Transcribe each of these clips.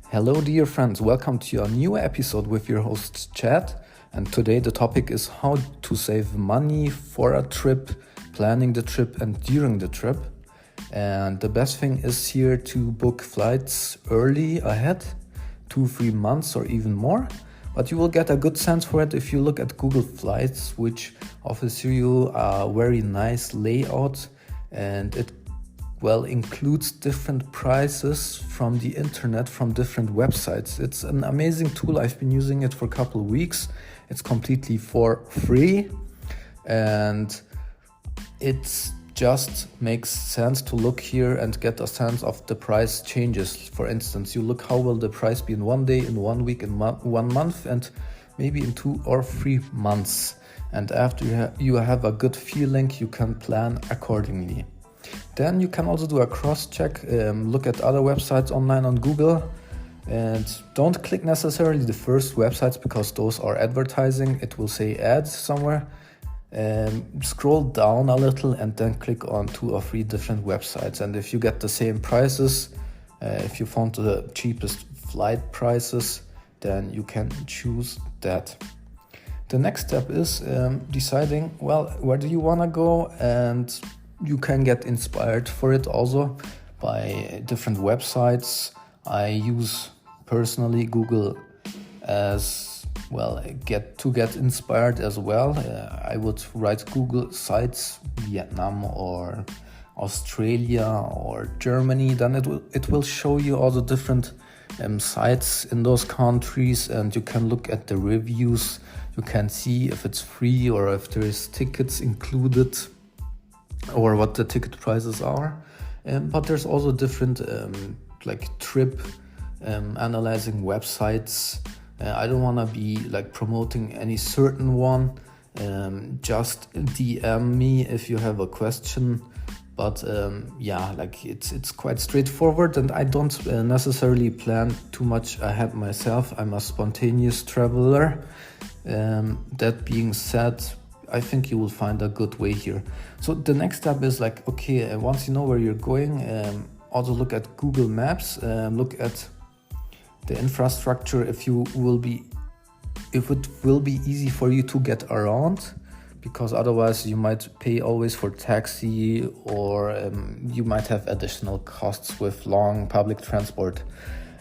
Hello, dear friends. Welcome to your new episode with your host, Chad. And today the topic is how to save money for a trip, planning the trip, and during the trip. And the best thing is here to book flights early ahead, 2-3 months or even more. But you will get a good sense for it if you look at Google Flights, which offers you a very nice layout, and it includes different prices from the internet, from different websites. It's an amazing tool. I've been using it for a couple of weeks. It's completely for free, and it just makes sense to look here and get a sense of the price changes. For instance, you look how will the price be in 1 day, in 1 week, in 1 month, and maybe in 2 or 3 months. And after you have a good feeling, you can plan accordingly. Then you can also do a cross-check, look at other websites online on Google, and don't click necessarily the first websites because those are advertising. It will say ads somewhere. Scroll down a little and then click on 2 or 3 different websites. And if you get the same prices, if you found the cheapest flight prices, then you can choose that. The next step is deciding, where do you want to go, and you can get inspired for it also by different websites. I use personally Google as well, get inspired as well. I would write Google sites, Vietnam or Australia or Germany, then it will show you all the different sites in those countries, and you can look at the reviews. You can see if it's free or if there is tickets included, or what the ticket prices are. But there's also different trip analyzing websites. I don't want to be promoting any certain one. Just DM me if you have a question. But it's quite straightforward, and I don't necessarily plan too much ahead myself. I'm a spontaneous traveler. That being said, I think you will find a good way here. So the next step is once you know where you're going, also look at Google Maps, look at the infrastructure, if it will be easy for you to get around, because otherwise you might pay always for taxi, or you might have additional costs with long public transport.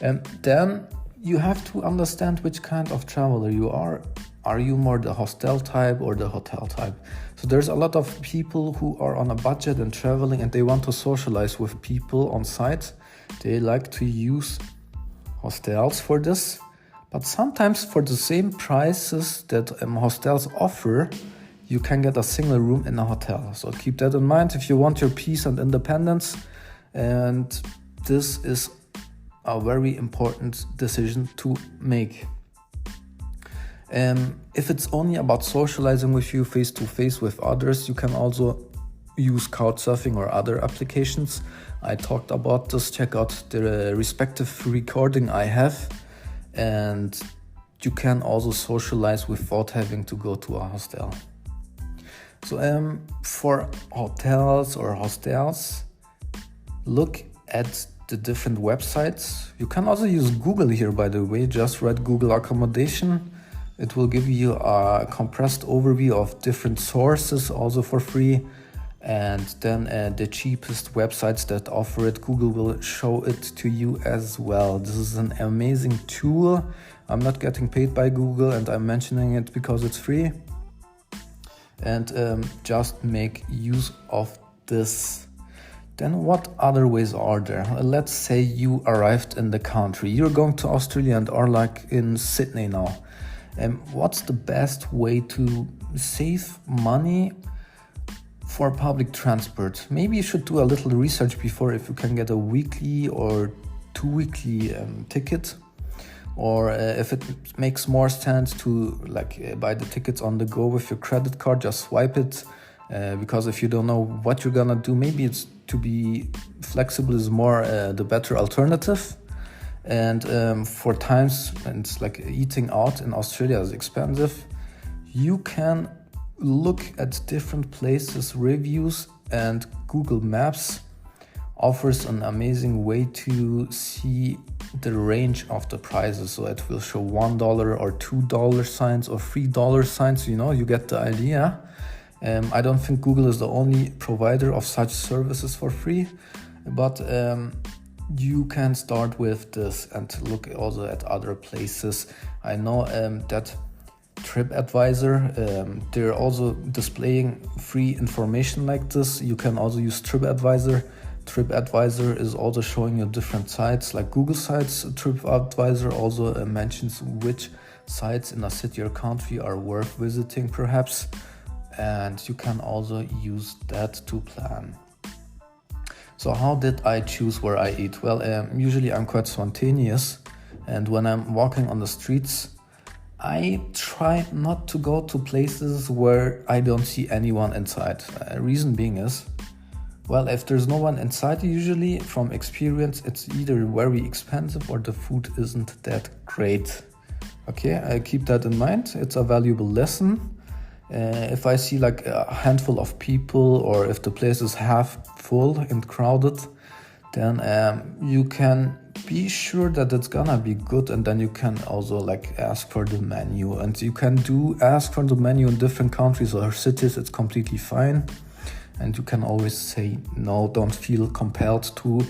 And then you have to understand which kind of traveler you are. Are you more the hostel type or the hotel type? So there's a lot of people who are on a budget and traveling, and they want to socialize with people on site. They like to use hostels for this. But sometimes for the same prices that hostels offer, you can get a single room in a hotel. So keep that in mind if you want your peace and independence. And this is a very important decision to make. If it's only about socializing with you face to face with others, you can also use Couchsurfing or other applications. I talked about this. Check out the respective recording I have, and you can also socialize without having to go to a hostel. So for hotels or hostels, look at the different websites. You can also use Google here, by the way. Just write Google accommodation. It will give you a compressed overview of different sources, also for free. And then the cheapest websites that offer it, Google will show it to you as well. This is an amazing tool. I'm not getting paid by Google, and I'm mentioning it because it's free. And just make use of this. Then what other ways are there? Let's say you arrived in the country. You're going to Australia and are in Sydney now. What's the best way to save money for public transport? Maybe you should do a little research before if you can get a weekly or 2 weekly ticket, or if it makes more sense to buy the tickets on the go with your credit card. Just swipe it, because if you don't know what you're gonna do, maybe it's to be flexible is more the better alternative. And for times, and it's eating out in Australia is expensive, you can look at different places, reviews, and Google Maps offers an amazing way to see the range of the prices. So it will show $1 or $2 signs or $3 signs. You get the idea. I don't think Google is the only provider of such services for free, but you can start with this and look also at other places. I know that TripAdvisor, they're also displaying free information like this. You can also use TripAdvisor. TripAdvisor is also showing you different sites like Google sites. TripAdvisor also mentions which sites in a city or country are worth visiting perhaps, and you can also use that to plan. So how did I choose where I eat? Well, usually I'm quite spontaneous, and when I'm walking on the streets, I try not to go to places where I don't see anyone inside. Reason being is, well, if there's no one inside, usually from experience, it's either very expensive or the food isn't that great. Okay, I keep that in mind. It's a valuable lesson. If I see like a handful of people, or if the place is half full and crowded, then you can be sure that it's gonna be good, and then you can also like ask for the menu, and you can ask for the menu in different countries or cities. It's completely fine, and you can always say no. Don't feel compelled to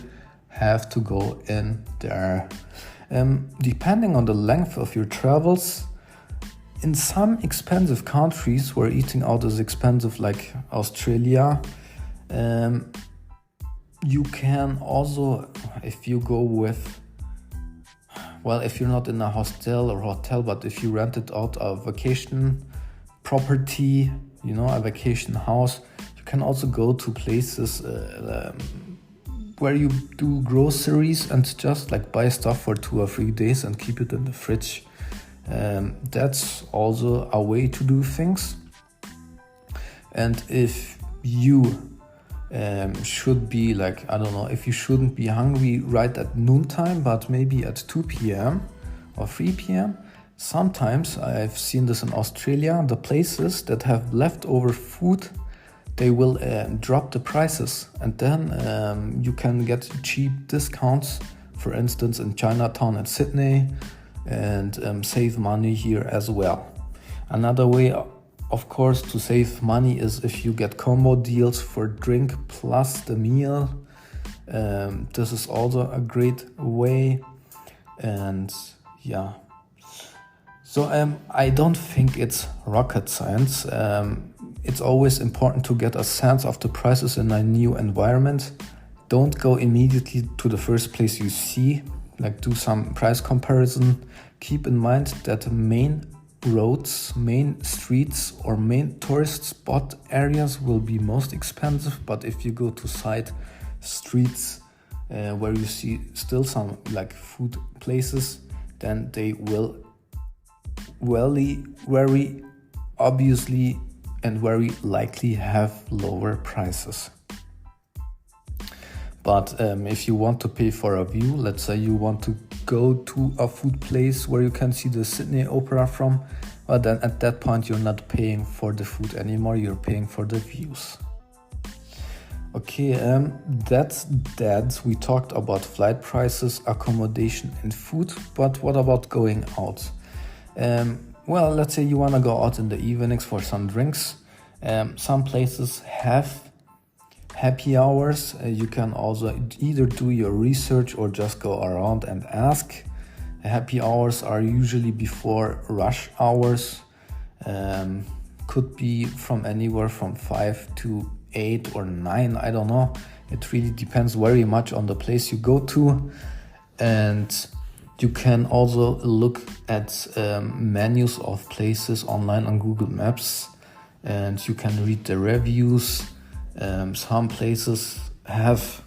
have to go in there. Depending on the length of your travels, in some expensive countries where eating out is expensive, like Australia, you can also, if you go with, well, if you're not in a hostel or hotel, but if you rented out a vacation property, a vacation house, you can also go to places where you do groceries and just like buy stuff for 2 or 3 days and keep it in the fridge. That's also a way to do things. And if you should be like, I don't know, if you shouldn't be hungry right at noontime, but maybe at 2 p.m. or 3 p.m. Sometimes, I've seen this in Australia, the places that have leftover food, they will drop the prices, and then you can get cheap discounts, for instance in Chinatown and Sydney, and save money here as well. Another way, of course, to save money is if you get combo deals for drink plus the meal. This is also a great way. And yeah, so I don't think it's rocket science. It's always important to get a sense of the prices in a new environment. Don't go immediately to the first place you see, like do some price comparison. Keep in mind that main roads, main streets, or main tourist spot areas will be most expensive, but if you go to side streets where you see still some like food places, then they will very obviously and very likely have lower prices. But if you want to pay for a view, let's say you want to go to a food place where you can see the Sydney Opera from, well, then at that point you're not paying for the food anymore, you're paying for the views. Okay, that's that. We talked about flight prices, accommodation and food, but what about going out? Well, let's say you want to go out in the evenings for some drinks. Some places have happy hours. You can also either do your research or just go around and ask. Happy hours are usually before rush hours. Could be from anywhere from 5 to 8 or 9, I don't know. It really depends very much on the place you go to. And you can also look at menus of places online on Google Maps, and you can read the reviews. Some places have,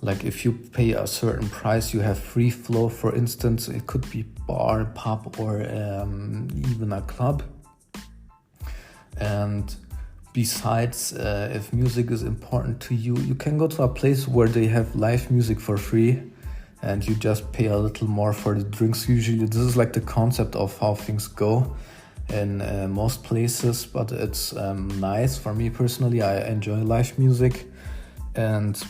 like if you pay a certain price, you have free flow, for instance. It could be bar, pub, or even a club. And besides, if music is important to you, you can go to a place where they have live music for free, and you just pay a little more for the drinks. Usually this is like the concept of how things go in most places, but it's nice. For me personally, I enjoy live music. And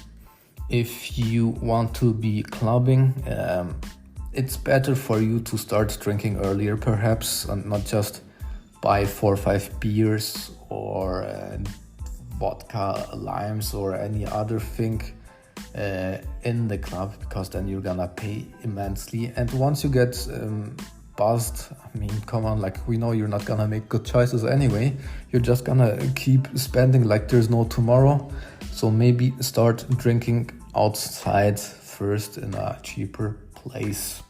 if you want to be clubbing, it's better for you to start drinking earlier perhaps, and not just buy 4 or 5 beers or vodka, limes or any other thing in the club, because then you're gonna pay immensely. And once you get buzzed, I mean, come on, like, we know you're not gonna make good choices anyway. You're just gonna keep spending like there's no tomorrow. So maybe start drinking outside first in a cheaper place.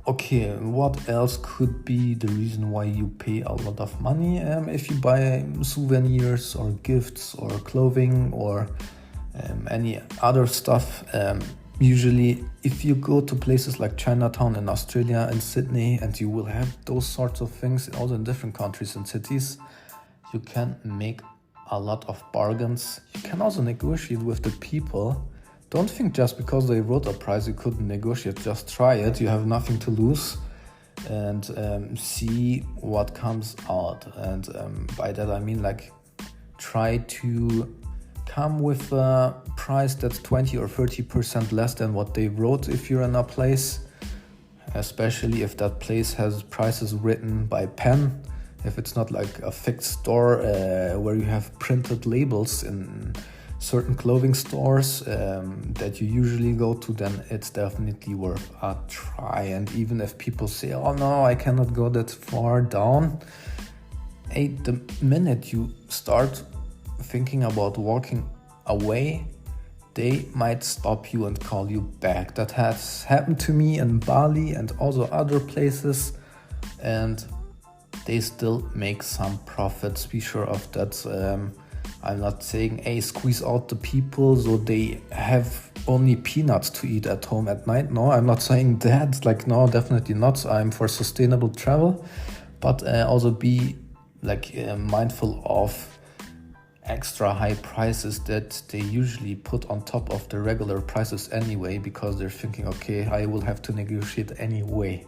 Okay, what else could be the reason why you pay a lot of money? If you buy souvenirs or gifts or clothing or any other stuff. Usually, if you go to places like Chinatown in Australia and Sydney, and you will have those sorts of things also in different countries and cities, you can make a lot of bargains. You can also negotiate with the people. Don't think just because they wrote a price you couldn't negotiate. Just try it. You have nothing to lose, and see what comes out. And by that I mean, like, try to come with a price that's 20 or 30% less than what they wrote if you're in a place, especially if that place has prices written by pen. If it's not like a fixed store where you have printed labels in certain clothing stores that you usually go to, then it's definitely worth a try. And even if people say, oh no, I cannot go that far down, hey, the minute you start thinking about walking away, they might stop you and call you back. That has happened to me in Bali and also other places, and they still make some profits. Be sure of that. I'm not saying, hey, squeeze out the people so they have only peanuts to eat at home at night. No, I'm not saying that. Like, no, definitely not. I'm for sustainable travel, but also be like mindful of extra high prices that they usually put on top of the regular prices anyway, because they're thinking, okay, I will have to negotiate anyway.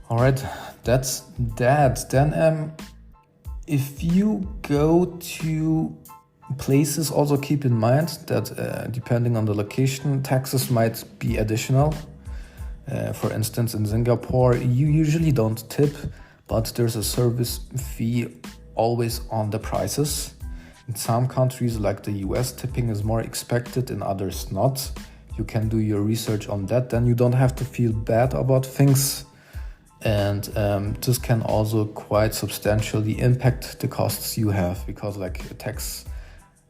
All right, that's that. Then if you go to places, also keep in mind that depending on the location, taxes might be additional. For instance, in Singapore, you usually don't tip, but there's a service fee always on the prices. In some countries like the US, tipping is more expected, in others not. You can do your research on that, then you don't have to feel bad about things. And this can also quite substantially impact the costs you have, because like tax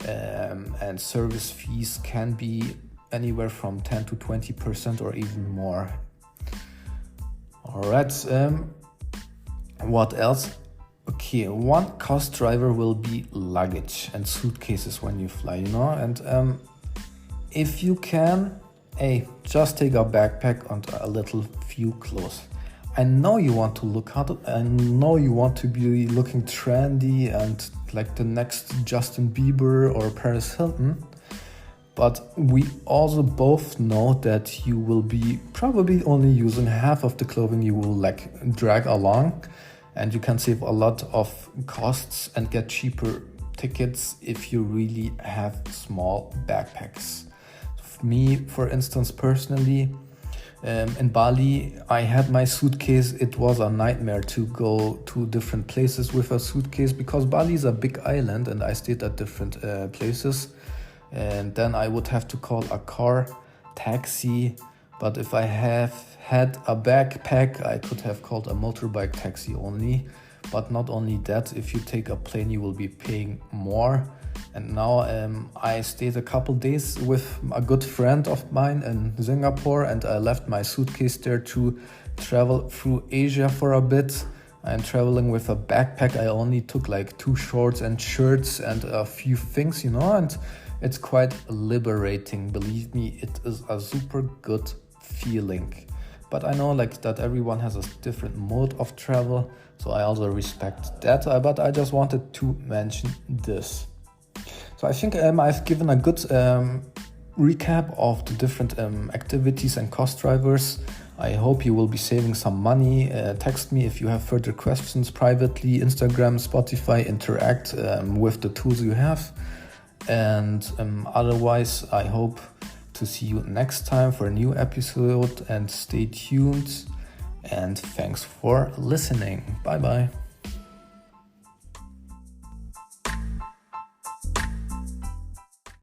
and service fees can be anywhere from 10 to 20% or even more. All right, what else? Okay, one cost driver will be luggage and suitcases when you fly, you know. And if you can, hey, just take a backpack and a little few clothes. I know you want to look hot, I know you want to be looking trendy and like the next Justin Bieber or Paris Hilton, but we also both know that you will be probably only using half of the clothing you will like drag along, and you can save a lot of costs and get cheaper tickets if you really have small backpacks. For me, for instance, personally, in Bali, I had my suitcase. It was a nightmare to go to different places with a suitcase, because Bali is a big island and I stayed at different places. And then I would have to call a car, taxi. But if I have had a backpack, I could have called a motorbike taxi only. But not only that, if you take a plane, you will be paying more. And now I stayed a couple days with a good friend of mine in Singapore, and I left my suitcase there to travel through Asia for a bit. I'm traveling with a backpack. I only took like 2 shorts and shirts and a few things, you know, and it's quite liberating. Believe me, it is a super good feeling. But I know like that everyone has a different mode of travel, so I also respect that. But I just wanted to mention this. So I think I've given a good recap of the different activities and cost drivers. I hope you will be saving some money. Text me if you have further questions privately. Instagram, Spotify, interact with the tools you have. And otherwise, I hope to see you next time for a new episode, and stay tuned. And thanks for listening. Bye bye.